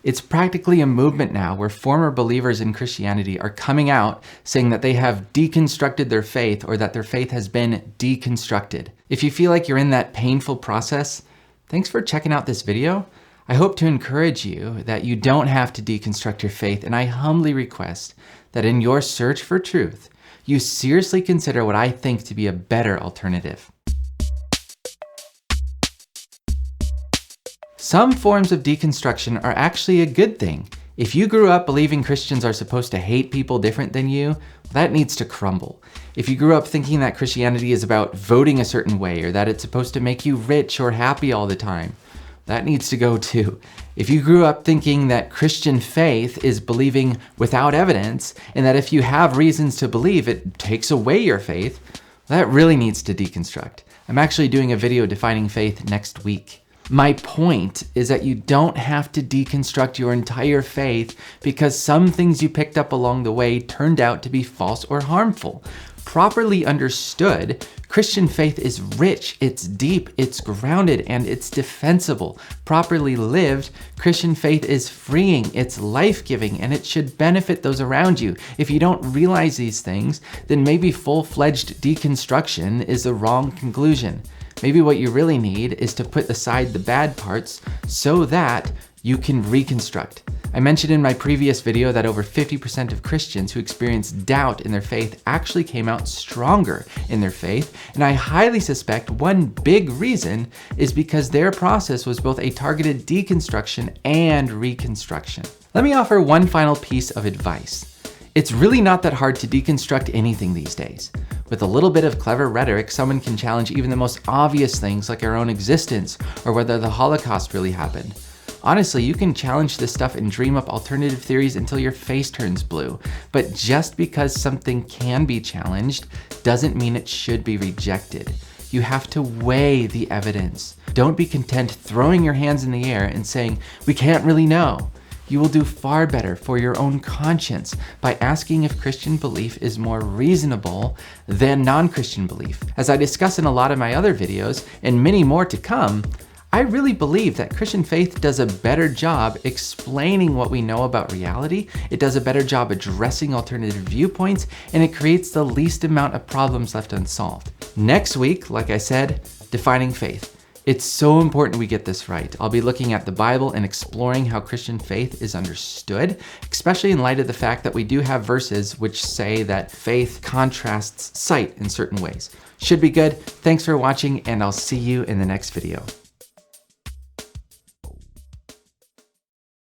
It's practically a movement now where former believers in Christianity are coming out saying that they have deconstructed their faith or that their faith has been deconstructed. If you feel like you're in that painful process, thanks for checking out this video. I hope to encourage you that you don't have to deconstruct your faith, and I humbly request that in your search for truth, you seriously consider what I think to be a better alternative. Some forms of deconstruction are actually a good thing. If you grew up believing Christians are supposed to hate people different than you, that needs to crumble. If you grew up thinking that Christianity is about voting a certain way or that it's supposed to make you rich or happy all the time, that needs to go too. If you grew up thinking that Christian faith is believing without evidence and that if you have reasons to believe it takes away your faith, that really needs to deconstruct. I'm actually doing a video defining faith next week. My point is that you don't have to deconstruct your entire faith because some things you picked up along the way turned out to be false or harmful. Properly understood, Christian faith is rich, it's deep, it's grounded, and it's defensible. Properly lived, Christian faith is freeing, it's life-giving, and it should benefit those around you. If you don't realize these things, then maybe full-fledged deconstruction is the wrong conclusion. Maybe what you really need is to put aside the bad parts so that you can reconstruct. I mentioned in my previous video that over 50% of Christians who experience doubt in their faith actually came out stronger in their faith, and I highly suspect one big reason is because their process was both a targeted deconstruction and reconstruction. Let me offer one final piece of advice. It's really not that hard to deconstruct anything these days. With a little bit of clever rhetoric, someone can challenge even the most obvious things like our own existence or whether the Holocaust really happened. Honestly, you can challenge this stuff and dream up alternative theories until your face turns blue. But just because something can be challenged doesn't mean it should be rejected. You have to weigh the evidence. Don't be content throwing your hands in the air and saying, "We can't really know." You will do far better for your own conscience by asking if Christian belief is more reasonable than non-Christian belief. As I discuss in a lot of my other videos, and many more to come, I really believe that Christian faith does a better job explaining what we know about reality, it does a better job addressing alternative viewpoints, and it creates the least amount of problems left unsolved. Next week, like I said, defining faith. It's so important we get this right. I'll be looking at the Bible and exploring how Christian faith is understood, especially in light of the fact that we do have verses which say that faith contrasts sight in certain ways. Should be good. Thanks for watching, and I'll see you in the next video.